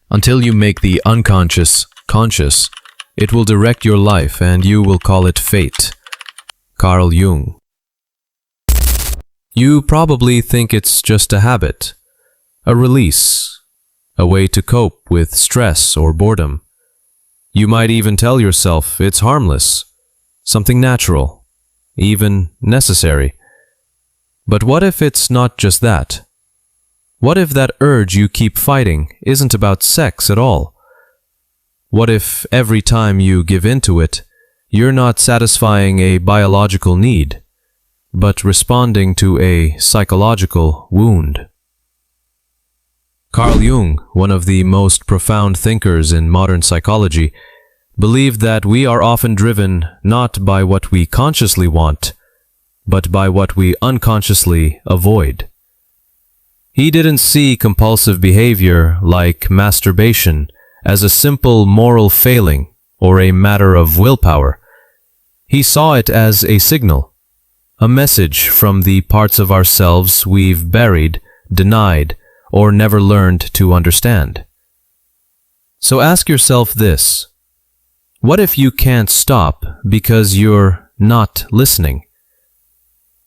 Until you make the unconscious conscious, it will direct your life and you will call it fate. Carl Jung. You probably think it's just a habit, a release, a way to cope with stress or boredom. You might even tell yourself it's harmless, something natural, even necessary. But what if it's not just that? What if that urge you keep fighting isn't about sex at all? What if every time you give in to it, you're not satisfying a biological need, but responding to a psychological wound? Carl Jung, one of the most profound thinkers in modern psychology, believed that we are often driven not by what we consciously want, but by what we unconsciously avoid. He didn't see compulsive behavior like masturbation as a simple moral failing or a matter of willpower. He saw it as a signal, a message from the parts of ourselves we've buried, denied, or never learned to understand. So ask yourself this: what if you can't stop because you're not listening?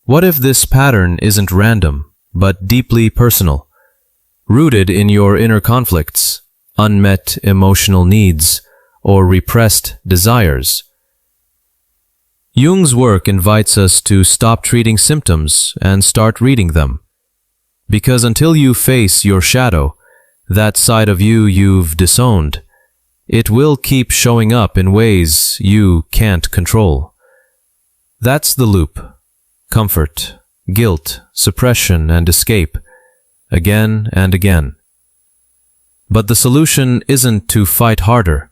What if this pattern isn't random, but deeply personal, rooted in your inner conflicts, unmet emotional needs, or repressed desires? Jung's work invites us to stop treating symptoms and start reading them. Because until you face your shadow, that side of you you've disowned, it will keep showing up in ways you can't control. That's the loop. Comfort, guilt, suppression, and escape, again and again. But the solution isn't to fight harder.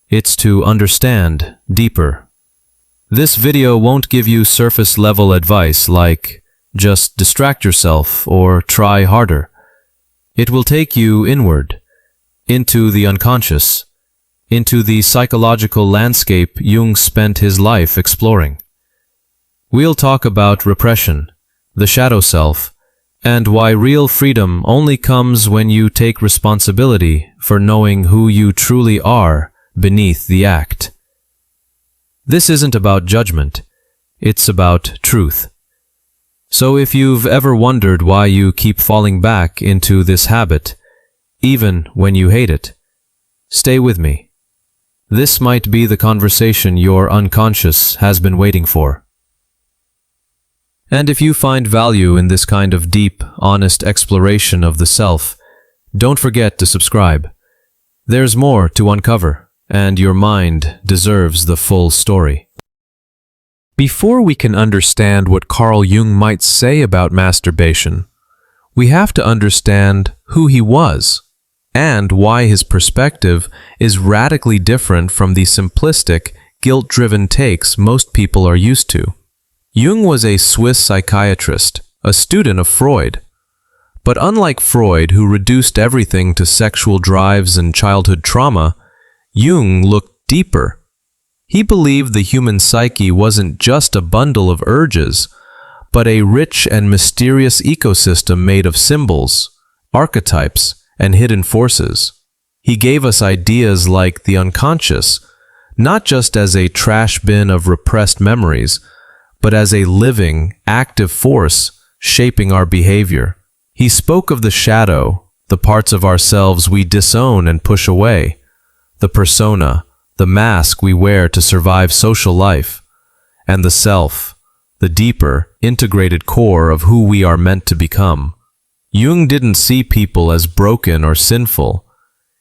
It's to understand deeper. This video won't give you surface-level advice like, just distract yourself or try harder. It will take you inward, into the unconscious, into the psychological landscape Jung spent his life exploring. We'll talk about repression, the shadow self, and why real freedom only comes when you take responsibility for knowing who you truly are beneath the act. This isn't about judgment, it's about truth. So if you've ever wondered why you keep falling back into this habit, even when you hate it, stay with me. This might be the conversation your unconscious has been waiting for. And if you find value in this kind of deep, honest exploration of the self, don't forget to subscribe. There's more to uncover, and your mind deserves the full story. Before we can understand what Carl Jung might say about masturbation, we have to understand who he was and why his perspective is radically different from the simplistic, guilt-driven takes most people are used to. Jung was a Swiss psychiatrist, a student of Freud. But unlike Freud, who reduced everything to sexual drives and childhood trauma, Jung looked deeper. He believed the human psyche wasn't just a bundle of urges, but a rich and mysterious ecosystem made of symbols, archetypes, and hidden forces. He gave us ideas like the unconscious, not just as a trash bin of repressed memories, but as a living, active force shaping our behavior. He spoke of the shadow, the parts of ourselves we disown and push away, the persona, the mask we wear to survive social life, and the self, the deeper, integrated core of who we are meant to become. Jung didn't see people as broken or sinful.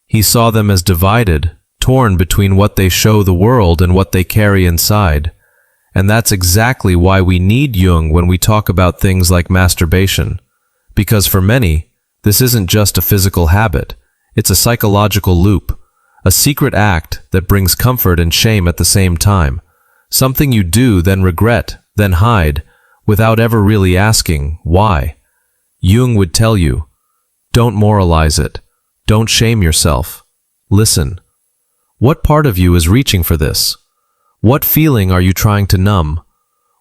He saw them as divided, torn between what they show the world and what they carry inside. And that's exactly why we need Jung when we talk about things like masturbation. Because for many, this isn't just a physical habit, it's a psychological loop, a secret act that brings comfort and shame at the same time, something you do, then regret, then hide, without ever really asking why. Jung would tell you, don't moralize it, don't shame yourself, listen. What part of you is reaching for this? What feeling are you trying to numb?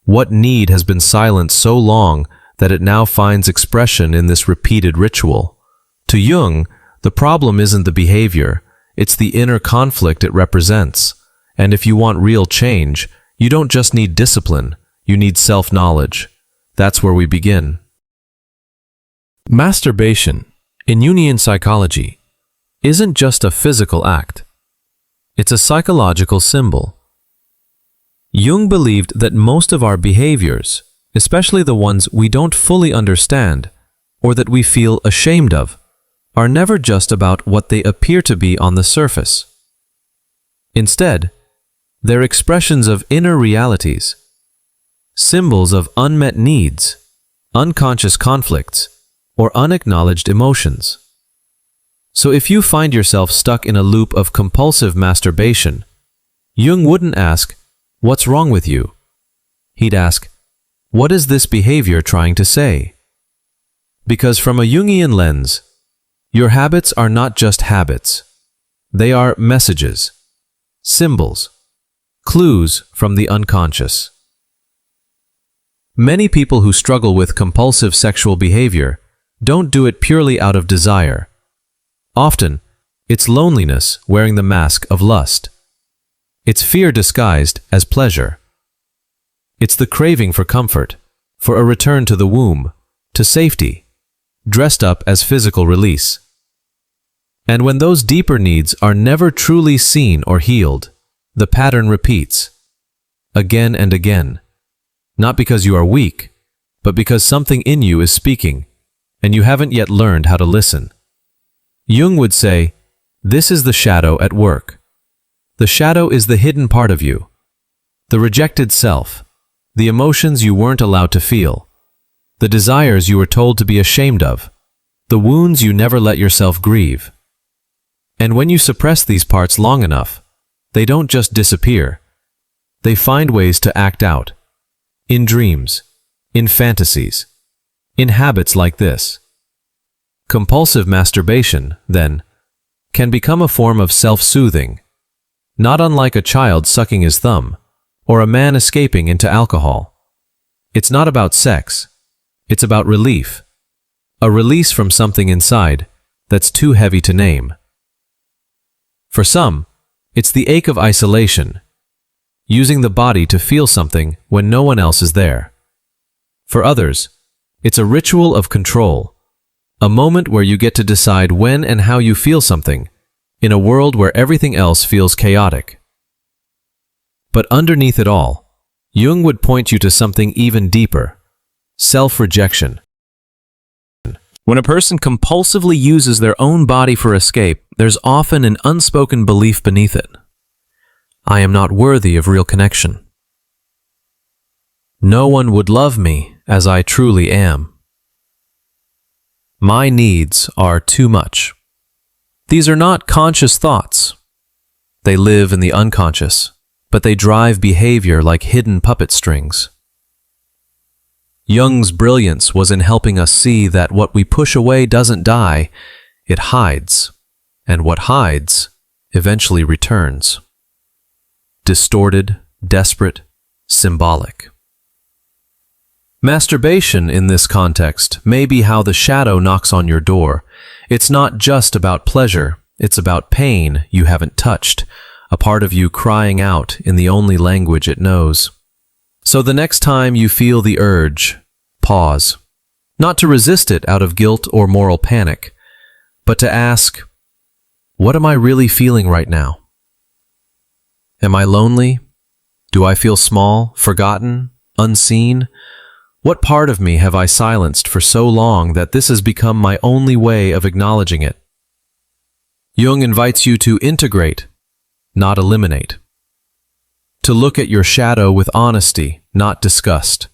What need has been silent so long that it now finds expression in this repeated ritual? To Jung, The problem isn't the behavior, it's the inner conflict it represents. And if you want real change, you don't just need discipline, you need self-knowledge. That's where we begin. Masturbation, in Jungian psychology, isn't just a physical act. It's a psychological symbol. Jung believed that most of our behaviors, especially the ones we don't fully understand or that we feel ashamed of, are never just about what they appear to be on the surface. Instead, they're expressions of inner realities, symbols of unmet needs, unconscious conflicts, or unacknowledged emotions. So if you find yourself stuck in a loop of compulsive masturbation, Jung wouldn't ask, "What's wrong with you?" He'd ask, "What is this behavior trying to say?" Because from a Jungian lens, your habits are not just habits. They are messages, symbols, clues from the unconscious. Many people who struggle with compulsive sexual behavior don't do it purely out of desire. Often, it's loneliness wearing the mask of lust. It's fear disguised as pleasure. It's the craving for comfort, for a return to the womb, to safety, dressed up as physical release. And when those deeper needs are never truly seen or healed, the pattern repeats, again and again, not because you are weak, but because something in you is speaking, and you haven't yet learned how to listen. Jung would say, this is the shadow at work. The shadow is the hidden part of you, the rejected self, the emotions you weren't allowed to feel, the desires you were told to be ashamed of, the wounds you never let yourself grieve. And when you suppress these parts long enough, they don't just disappear. They find ways to act out. In dreams, in fantasies, in habits like this. Compulsive masturbation, then, can become a form of self-soothing, not unlike a child sucking his thumb, or a man escaping into alcohol. It's not about sex. It's about relief. A release from something inside that's too heavy to name. For some, it's the ache of isolation, using the body to feel something when no one else is there. For others, it's a ritual of control, a moment where you get to decide when and how you feel something, in a world where everything else feels chaotic. But underneath it all, Jung would point you to something even deeper: self-rejection. When a person compulsively uses their own body for escape, there's often an unspoken belief beneath it. I am not worthy of real connection. No one would love me as I truly am. My needs are too much. These are not conscious thoughts. They live in the unconscious, but they drive behavior like hidden puppet strings. Jung's brilliance was in helping us see that what we push away doesn't die, it hides, and what hides eventually returns. Distorted, desperate, symbolic. Masturbation in this context may be how the shadow knocks on your door. It's not just about pleasure, it's about pain you haven't touched, a part of you crying out in the only language it knows. So the next time you feel the urge, pause. Not to resist it out of guilt or moral panic, but to ask, what am I really feeling right now? Am I lonely? Do I feel small, forgotten, unseen? What part of me have I silenced for so long that this has become my only way of acknowledging it? Jung invites you to integrate, not eliminate. To look at your shadow with honesty, not disgust.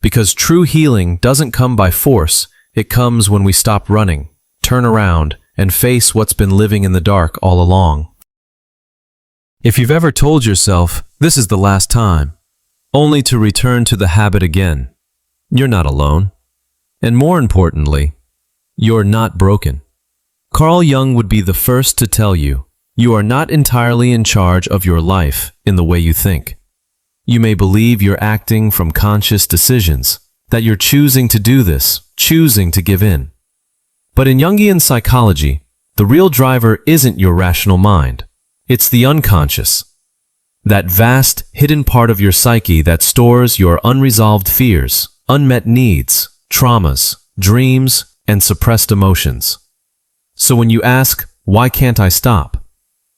Because true healing doesn't come by force, it comes when we stop running, turn around, and face what's been living in the dark all along. If you've ever told yourself, this is the last time, only to return to the habit again, you're not alone. And more importantly, you're not broken. Carl Jung would be the first to tell you, you are not entirely in charge of your life in the way you think. You may believe you're acting from conscious decisions, that you're choosing to do this, choosing to give in. But in Jungian psychology, The real driver isn't your rational mind. It's the unconscious. That vast, hidden part of your psyche that stores your unresolved fears, unmet needs, traumas, dreams, and suppressed emotions. So when you ask, why can't I stop?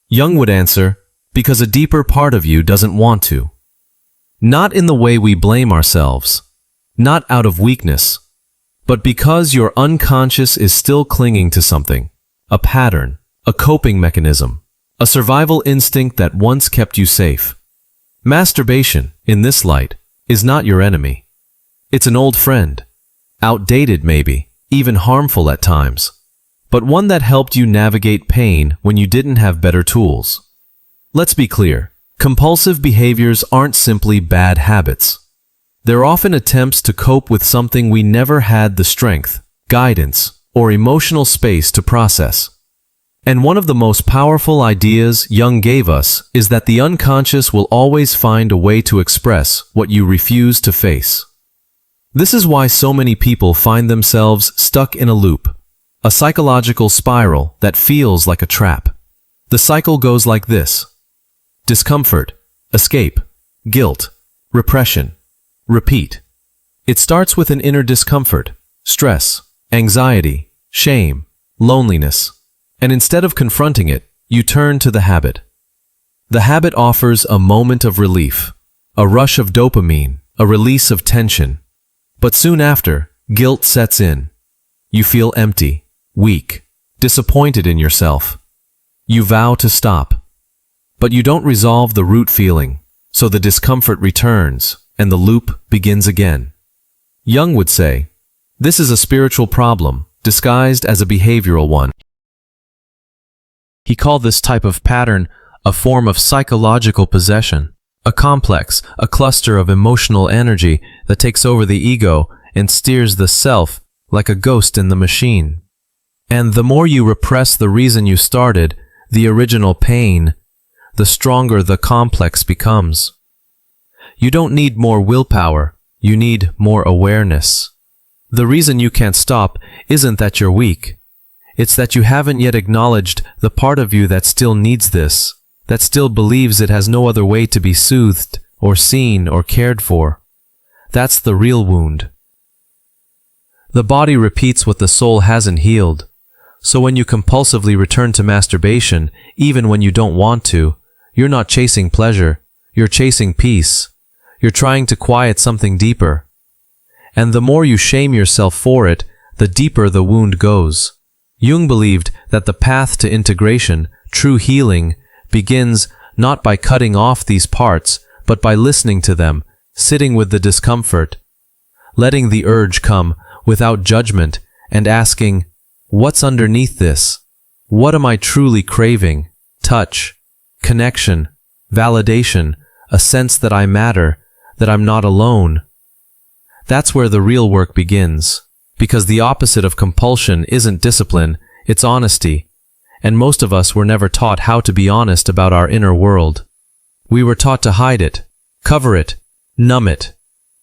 Jung would answer, because a deeper part of you doesn't want to. Not in the way we blame ourselves, not out of weakness, but because your unconscious is still clinging to something, a pattern, a coping mechanism, a survival instinct that once kept you safe. Masturbation, in this light, is not your enemy. It's an old friend, outdated maybe, even harmful at times, but one that helped you navigate pain when you didn't have better tools. Let's be clear, compulsive behaviors aren't simply bad habits. They're often attempts to cope with something we never had the strength, guidance, or emotional space to process. And one of the most powerful ideas Jung gave us is that the unconscious will always find a way to express what you refuse to face. This is why so many people find themselves stuck in a loop, a psychological spiral that feels like a trap. The cycle goes like this: discomfort, escape, guilt, repression, repeat. It starts with an inner discomfort, stress, anxiety, shame, loneliness, and instead of confronting it, you turn to the habit. The habit offers a moment of relief, a rush of dopamine, a release of tension. But soon after, guilt sets in. You feel empty, weak, disappointed in yourself. You vow to stop. But you don't resolve the root feeling, so the discomfort returns, and the loop begins again. Jung would say, this is a spiritual problem, disguised as a behavioral one. He called this type of pattern a form of psychological possession, a complex, a cluster of emotional energy that takes over the ego and steers the self like a ghost in the machine. And the more you repress the reason you started, the original pain, the stronger the complex becomes. You don't need more willpower, you need more awareness. The reason you can't stop isn't that you're weak. It's that you haven't yet acknowledged the part of you that still needs this, that still believes it has no other way to be soothed, or seen, or cared for. That's the real wound. The body repeats what the soul hasn't healed. So when you compulsively return to masturbation, even when you don't want to, you're not chasing pleasure, you're chasing peace. You're trying to quiet something deeper. And the more you shame yourself for it, the deeper the wound goes. Jung believed that the path to integration, true healing, begins not by cutting off these parts, but by listening to them, sitting with the discomfort, letting the urge come without judgment, and asking, what's underneath this? What am I truly craving? Touch, connection, validation, a sense that I matter, that I'm not alone. That's where the real work begins, because the opposite of compulsion isn't discipline, it's honesty. And most of us were never taught how to be honest about our inner world. We were taught to hide it, cover it, numb it.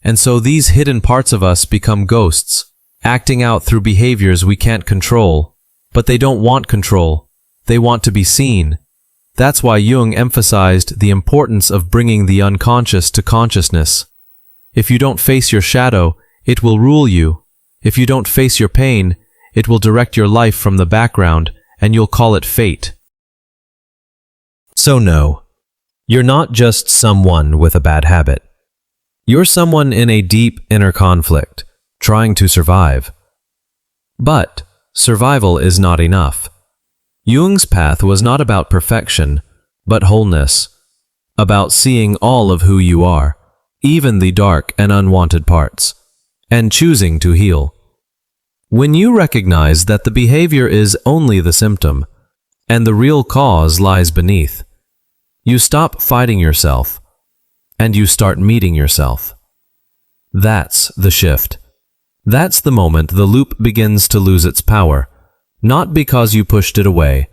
And so these hidden parts of us become ghosts, acting out through behaviors we can't control. But they don't want control. They want to be seen. That's why Jung emphasized the importance of bringing the unconscious to consciousness. If you don't face your shadow, it will rule you. If you don't face your pain, it will direct your life from the background, and you'll call it fate. So no, you're not just someone with a bad habit. You're someone in a deep inner conflict, trying to survive. But survival is not enough. Jung's path was not about perfection, but wholeness, about seeing all of who you are, even the dark and unwanted parts, and choosing to heal. When you recognize that the behavior is only the symptom, and the real cause lies beneath, you stop fighting yourself, and you start meeting yourself. That's the shift. That's the moment the loop begins to lose its power, not because you pushed it away,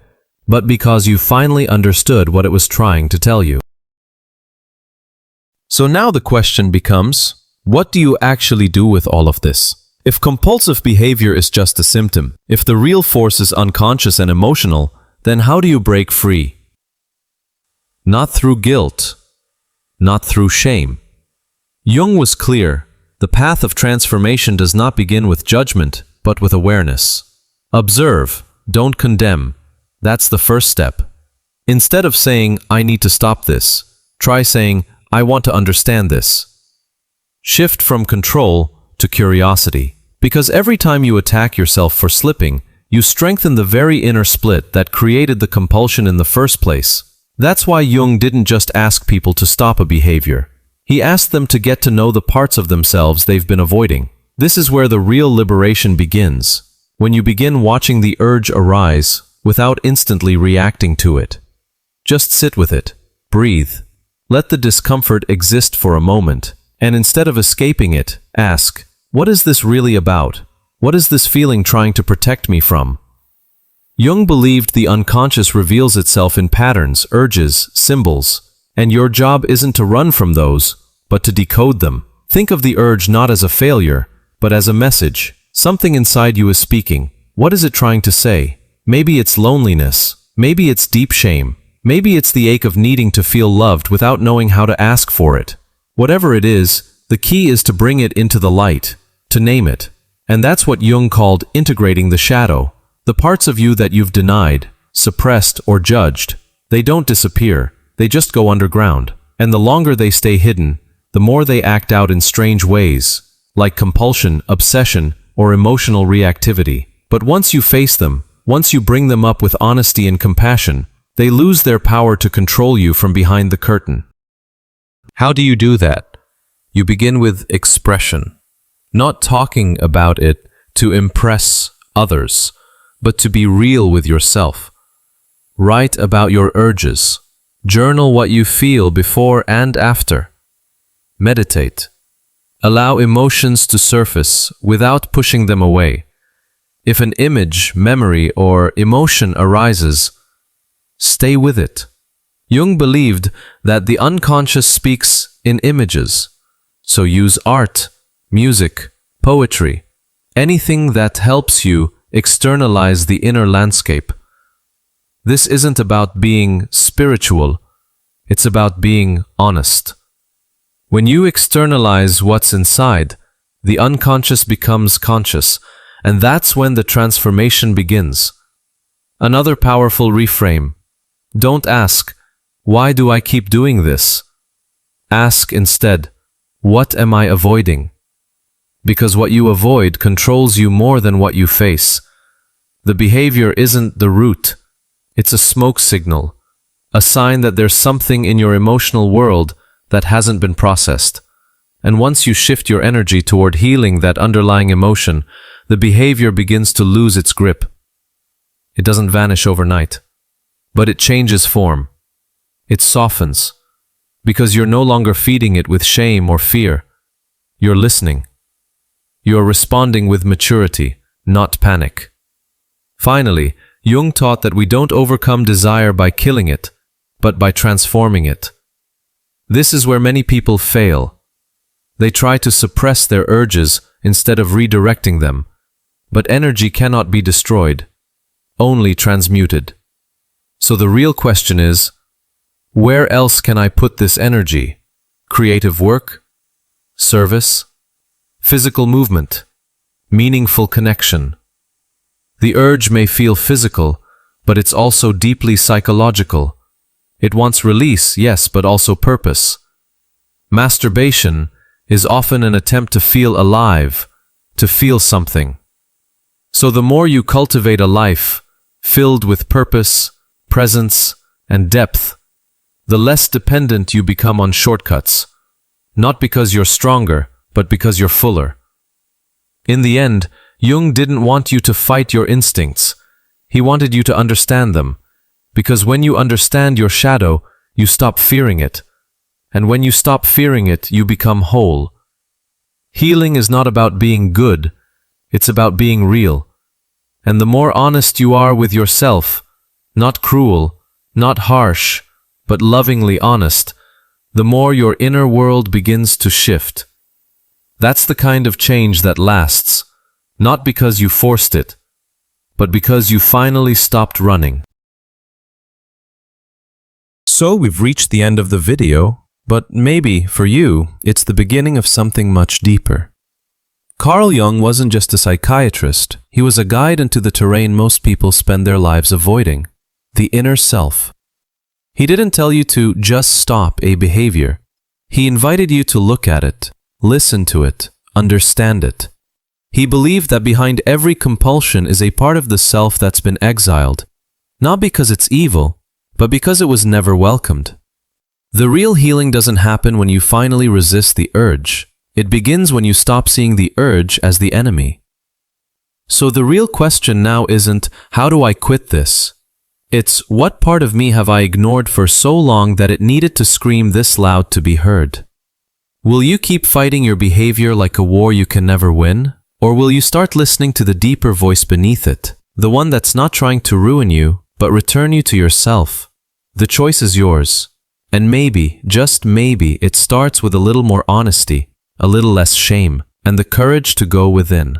but because you finally understood what it was trying to tell you. So now the question becomes, what do you actually do with all of this? If compulsive behavior is just a symptom, if the real force is unconscious and emotional, then how do you break free? Not through guilt, not through shame. Jung was clear. The path of transformation does not begin with judgment, but with awareness. Observe, don't condemn. That's the first step. Instead of saying, I need to stop this, try saying, I want to understand this. Shift from control to curiosity. Because every time you attack yourself for slipping, you strengthen the very inner split that created the compulsion in the first place. That's why Jung didn't just ask people to stop a behavior. He asked them to get to know the parts of themselves they've been avoiding. This is where the real liberation begins, when you begin watching the urge arise without instantly reacting to it. Just sit with it, breathe, let the discomfort exist for a moment, and instead of escaping it, ask, what is this really about? What is this feeling trying to protect me from? Jung believed the unconscious reveals itself in patterns, urges, symbols, and your job isn't to run from those, but to decode them. Think of the urge not as a failure, but as a message. Something inside you is speaking. What is it trying to say? Maybe it's loneliness. Maybe it's deep shame. Maybe it's the ache of needing to feel loved without knowing how to ask for it. Whatever it is, the key is to bring it into the light, to name it. And that's what Jung called integrating the shadow. The parts of you that you've denied, suppressed, or judged, they don't disappear, they just go underground. And the longer they stay hidden, the more they act out in strange ways, like compulsion, obsession, or emotional reactivity. But once you face them, once you bring them up with honesty and compassion, they lose their power to control you from behind the curtain. How do you do that? You begin with expression. Not talking about it to impress others, but to be real with yourself. Write about your urges. Journal what you feel before and after. Meditate. Allow emotions to surface without pushing them away. If an image, memory, or emotion arises, stay with it. Jung believed that the unconscious speaks in images, so use art, music, poetry, anything that helps you externalize the inner landscape. This isn't about being spiritual, it's about being honest. When you externalize what's inside, the unconscious becomes conscious, and that's when the transformation begins. Another powerful reframe. Don't ask, why do I keep doing this? Ask instead, what am I avoiding? Because what you avoid controls you more than what you face. The behavior isn't the root, it's a smoke signal, a sign that there's something in your emotional world that hasn't been processed. And once you shift your energy toward healing that underlying emotion, the behavior begins to lose its grip. It doesn't vanish overnight, but it changes form. It softens, because you're no longer feeding it with shame or fear. You're listening. You're responding with maturity, not panic. Finally, Jung taught that we don't overcome desire by killing it, but by transforming it. This is where many people fail. They try to suppress their urges instead of redirecting them. But energy cannot be destroyed, only transmuted. So the real question is, where else can I put this energy? Creative work? Service? Physical movement? Meaningful connection? The urge may feel physical, but it's also deeply psychological. It wants release, yes, but also purpose. Masturbation is often an attempt to feel alive, to feel something. So the more you cultivate a life filled with purpose, presence, and depth, the less dependent you become on shortcuts, not because you're stronger, but because you're fuller. In the end, Jung didn't want you to fight your instincts. He wanted you to understand them, because when you understand your shadow, you stop fearing it. And when you stop fearing it, you become whole. Healing is not about being good, it's about being real. And the more honest you are with yourself, not cruel, not harsh, but lovingly honest, the more your inner world begins to shift. That's the kind of change that lasts, Not because you forced it, but because you finally stopped running. So we've reached the end of the video, but maybe, for you, it's the beginning of something much deeper. Carl Jung wasn't just a psychiatrist, he was a guide into the terrain most people spend their lives avoiding, the inner self. He didn't tell you to just stop a behavior. He invited you to look at it, listen to it, understand it. He believed that behind every compulsion is a part of the self that's been exiled, not because it's evil, but because it was never welcomed. The real healing doesn't happen when you finally resist the urge. It begins when you stop seeing the urge as the enemy. So the real question now isn't, how do I quit this? It's, what part of me have I ignored for so long that it needed to scream this loud to be heard? Will you keep fighting your behavior like a war you can never win? Or will you start listening to the deeper voice beneath it, the one that's not trying to ruin you, but return you to yourself? The choice is yours. And maybe, just maybe, it starts with a little more honesty, a little less shame, and the courage to go within.